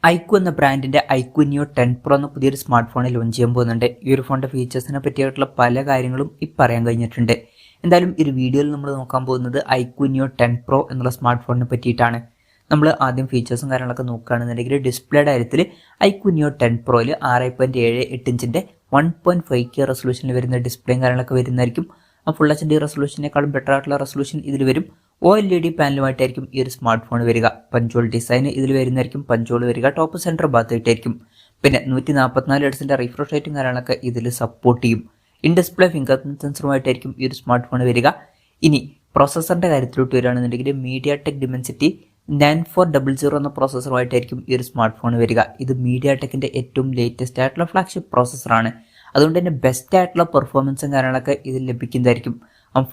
IQ എന്ന ബ്രാൻഡിന്റെ IQ നിയോ 10 Pro എന്ന പുതിയൊരു സ്മാർട്ട് ഫോണിൽ ലോഞ്ച് ചെയ്യാൻ പോകുന്നുണ്ട്. ഈ ഒരു ഫോണിന്റെ ഫീച്ചേഴ്സിനെ പറ്റിയിട്ടുള്ള പല കാര്യങ്ങളും പറയാൻ കഴിഞ്ഞിട്ടുണ്ട്. എന്തായാലും ഈ ഒരു വീഡിയോയിൽ നമ്മൾ നോക്കാൻ പോകുന്നത് ഐക്യു നിയോ 10 Pro എന്നുള്ള സ്മാർട്ട് ഫോണിനെ പറ്റിയിട്ടാണ്. നമ്മൾ ആദ്യം ഫീച്ചേഴ്സും കാര്യങ്ങളൊക്കെ നോക്കുകയാണെന്നുണ്ടെങ്കിൽ ഡിസ്പ്ലേയുടെ കാര്യത്തിൽ ഐക്യു നിയോ 10 Proയിൽ 6.78 ഇഞ്ചിന്റെ 1.5K റെസൊല്യൂഷനിൽ വരുന്ന ഡിസ്പ്ലേയും കാര്യങ്ങളൊക്കെ വരുന്നതായിരിക്കും. ഫുൾ HD റെസൊല്യൂഷനേക്കാളും ബെറ്റർ ആയിട്ടുള്ള റെസൊല്യൂഷൻ ഇതിൽ വരും. OLED പാനലുമായിട്ടായിരിക്കും ഈ ഒരു സ്മാർട്ട് ഫോൺ വരിക. പഞ്ചോൾ ഡിസൈൻ ഇതിൽ വരുന്നതായിരിക്കും. പഞ്ചോൾ വരിക ടോപ്പ് സെൻറ്റർ ഭാഗത്തായിട്ടായിരിക്കും. പിന്നെ 144 ഹെർട്സിന്റെ റിഫ്രഷ് റേറ്റും കാര്യങ്ങളൊക്കെ ഇതിൽ സപ്പോർട്ട് ചെയ്യും. ഇൻ ഡിസ്പ്ലേ ഫിംഗർ പ്രിന്റ് സെൻസറുമായിട്ടായിരിക്കും ഈ ഒരു സ്മാർട്ട് ഫോൺ വരിക. ഇനി പ്രോസസ്സറിന്റെ കാര്യത്തിലോട്ട് വരികയാണെന്നുണ്ടെങ്കിൽ mediatek dimensity 9400 എന്ന പ്രോസസ്സറുമായിട്ടായിരിക്കും ഈ ഒരു സ്മാർട്ട് ഫോൺ വരിക. ഇത് mediatekന്റെ ഏറ്റവും ലേറ്റസ്റ്റ് ആയിട്ടുള്ള ഫ്ലാഗ്ഷിപ്പ് പ്രോസസ്സറാണ്. അതുകൊണ്ട് തന്നെ ബെസ്റ്റ് ആയിട്ടുള്ള പെർഫോമൻസും കാര്യങ്ങളൊക്കെ ഇതിൽ ലഭിക്കുന്നതായിരിക്കും.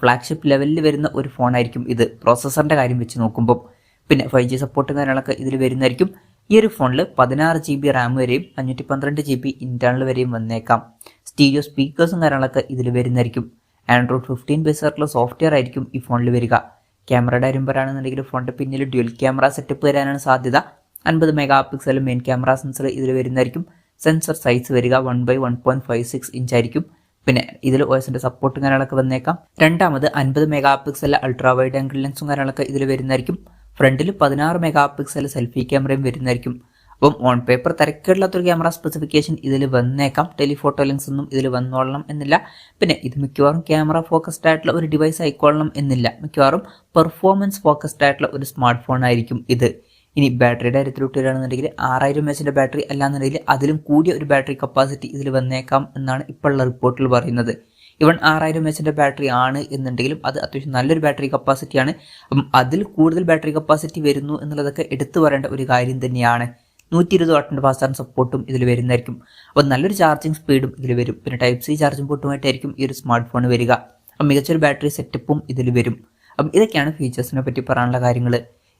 ഫ്ലാഗ്ഷിപ്പ് ലെവലിൽ വരുന്ന ഒരു ഫോണായിരിക്കും ഇത് പ്രോസസ്സറിന്റെ കാര്യം വെച്ച് നോക്കുമ്പോൾ. പിന്നെ 5G സപ്പോർട്ടും കാര്യങ്ങളൊക്കെ ഇതിൽ വരുന്നതായിരിക്കും. ഈ ഒരു ഫോണിൽ 16 GB റാം വരെയും 512 GB ഇന്റേണൽ വരെയും വന്നേക്കാം. സ്റ്റീരിയോ സ്പീക്കേഴ്സും കാര്യങ്ങളൊക്കെ ഇതിൽ വരുന്നതായിരിക്കും. ആൻഡ്രോയിഡ് 15 ബേസ് ആയിട്ടുള്ള സോഫ്റ്റ്വെയർ ആയിരിക്കും ഈ ഫോണിൽ വരിക. ക്യാമറയുടെ കാര്യം പറയുകയാണെന്നുണ്ടെങ്കിൽ ഫോണിന്റെ പിന്നിൽ ഡ്യുവൽ ക്യാമറ സെറ്റപ്പ് വരാനാണ് സാധ്യത. 50 mega pixel main camera sensor ഇതിൽ വരുന്നതായിരിക്കും. സെൻസർ സൈസ് വരിക 1/1.56 ഇഞ്ച് ആയിരിക്കും. പിന്നെ ഇതിൽ OSന്റെ സപ്പോർട്ടും കാര്യങ്ങളൊക്കെ വന്നേക്കാം. രണ്ടാമത് 50 mega pixel ultra wide angle ലെൻസും കാര്യങ്ങളൊക്കെ ഇതിൽ വരുന്നതായിരിക്കും. ഫ്രണ്ടിൽ 16 മെഗാ പിക്സൽ സെൽഫി ക്യാമറയും വരുന്നതായിരിക്കും. അപ്പം ഓൺ പേപ്പർ തിരക്കേടില്ലാത്തൊരു ക്യാമറ സ്പെസിഫിക്കേഷൻ ഇതിൽ വന്നേക്കാം. ടെലിഫോട്ടോ ലെൻസ് ഒന്നും ഇതിൽ വന്നോളണം എന്നില്ല. പിന്നെ ഇത് മിക്കവാറും ക്യാമറ ഫോക്കസ്ഡ് ആയിട്ടുള്ള ഒരു ഡിവൈസ് ആയിക്കൊള്ളണം എന്നില്ല. മിക്കവാറും പെർഫോമൻസ് ഫോക്കസ്ഡ് ആയിട്ടുള്ള ഒരു സ്മാർട്ട് ഫോൺ ആയിരിക്കും ഇത്. ഇനി ബാറ്ററിയുടെ കാര്യത്തിലോട്ട് വരികയാണെന്നുണ്ടെങ്കിൽ 6000 mAh ബാറ്ററി അല്ലാന്നുണ്ടെങ്കിൽ അതിലും കൂടിയ ഒരു ബാറ്ററി കപ്പാസിറ്റി ഇതിൽ വന്നേക്കാം എന്നാണ് ഇപ്പോഴുള്ള റിപ്പോർട്ടിൽ പറയുന്നത്. ഇവൺ 6000 mAh ബാറ്ററി ആണ് എന്നുണ്ടെങ്കിലും അത് അത്യാവശ്യം നല്ലൊരു ബാറ്ററി കപ്പാസിറ്റിയാണ്. അപ്പം അതിൽ കൂടുതൽ ബാറ്ററി കപ്പാസിറ്റി വരുന്നു എന്നുള്ളതൊക്കെ എടുത്തു പറയേണ്ട ഒരു കാര്യം തന്നെയാണ്. 120 വാട്ടിന്റെ ഫാസ്റ്റ് ചാർജ് സപ്പോർട്ടും ഇതിൽ വരുന്നതായിരിക്കും. അപ്പോൾ നല്ലൊരു ചാർജിങ് സ്പീഡും ഇതിൽ വരും. പിന്നെ Type-C ചാർജിംഗ് പോർട്ടുമായിട്ടായിരിക്കും ഈ ഒരു സ്മാർട്ട് ഫോൺ വരിക. അപ്പം മികച്ചൊരു ബാറ്ററി സെറ്റപ്പും ഇതിൽ വരും. അപ്പം ഇതൊക്കെയാണ് ഫീച്ചേഴ്സിനെ പറ്റി പറയാനുള്ള കാര്യങ്ങൾ.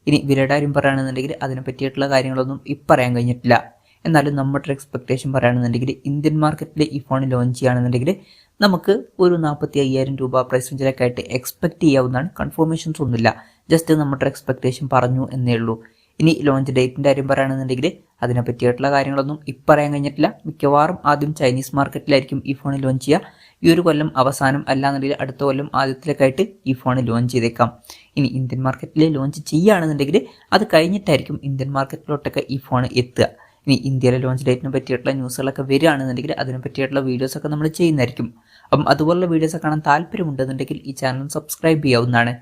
ഇനി വിലയുടെ കാര്യം പറയുകയാണെന്നുണ്ടെങ്കിൽ അതിനെ പറ്റിയിട്ടുള്ള കാര്യങ്ങളൊന്നും പറയാൻ കഴിഞ്ഞിട്ടില്ല. എന്നാലും നമ്മുടെ എക്സ്പെക്ടേഷൻ പറയുകയാണെന്നുണ്ടെങ്കിൽ ഇന്ത്യൻ മാർക്കറ്റിൽ ഈ ഫോൺ ലോഞ്ച് ചെയ്യുകയാണെന്നുണ്ടെങ്കിൽ നമുക്ക് ഒരു 45,000 രൂപ പ്രൈസ് റേഞ്ചിലൊക്കെ ആയിട്ട് എക്സ്പെക്ട് ചെയ്യാവുന്നതാണ്. കൺഫർമേഷൻസ് ഒന്നുമില്ല, ജസ്റ്റ് നമ്മുടെ എക്സ്പെക്ടേഷൻ പറഞ്ഞു എന്നേ ഉള്ളൂ. ഇനി ലോഞ്ച് ഡേറ്റിൻ്റെ കാര്യം പറയുകയാണെന്നുണ്ടെങ്കിൽ അതിനെ പറ്റിയിട്ടുള്ള കാര്യങ്ങളൊന്നും പറയാൻ കഴിഞ്ഞിട്ടില്ല. മിക്കവാറും ആദ്യം ചൈനീസ് മാർക്കറ്റിലായിരിക്കും ഈ ഫോൺ ലോഞ്ച് ചെയ്യുക. ഈ ഒരു കൊല്ലം അവസാനം അല്ലാന്നുണ്ടെങ്കിൽ അടുത്ത കൊല്ലം ആദ്യത്തിലേക്കായിട്ട് ഈ ഫോൺ ലോഞ്ച് ചെയ്തേക്കാം. ഇനി ഇന്ത്യൻ മാർക്കറ്റിൽ ലോഞ്ച് ചെയ്യുകയാണെന്നുണ്ടെങ്കിൽ അത് കഴിഞ്ഞിട്ടായിരിക്കും ഇന്ത്യൻ മാർക്കറ്റിലോട്ടൊക്കെ ഈ ഫോൺ എത്തുക. ഇനി ഇന്ത്യയിലെ ലോഞ്ച് ഡേറ്റിനെ പറ്റിയിട്ടുള്ള ന്യൂസുകളൊക്കെ വരികയാണെന്നുണ്ടെങ്കിൽ അതിനെ പറ്റിയിട്ടുള്ള വീഡിയോസൊക്കെ നമ്മൾ ചെയ്യുന്നതായിരിക്കും. അപ്പം അതുപോലുള്ള വീഡിയോസ് കാണാൻ താല്പര്യമുണ്ടെന്നുണ്ടെങ്കിൽ ഈ ചാനൽ സബ്സ്ക്രൈബ് ചെയ്യാവുന്നതാണ്.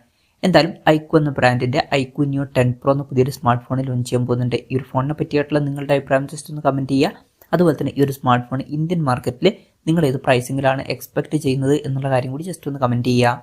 എന്തായാലും ഐക്യു എന്ന ബ്രാൻഡിന്റെ ഐക്യു നിയോ 10 Pro എന്ന പുതിയൊരു സ്മാർട്ട് ഫോണിൽ ലോഞ്ച് ചെയ്യാൻ പോകുന്നുണ്ട്. ഈ ഒരു ഫോണിനെ പറ്റിയിട്ടുള്ള നിങ്ങളുടെ അഭിപ്രായം ജസ്റ്റ് ഒന്ന് കമൻറ്റ് ചെയ്യുക. അതുപോലെ തന്നെ ഈ ഒരു സ്മാർട്ട് ഫോൺ ഇന്ത്യൻ മാർക്കറ്റിൽ നിങ്ങൾ ഏത് പ്രൈസിങ്ങിലാണ് എക്സ്പെക്ട് ചെയ്യുന്നത് എന്നുള്ള കാര്യം കൂടി ജസ്റ്റ് ഒന്ന് കമൻറ്റ് ചെയ്യുക.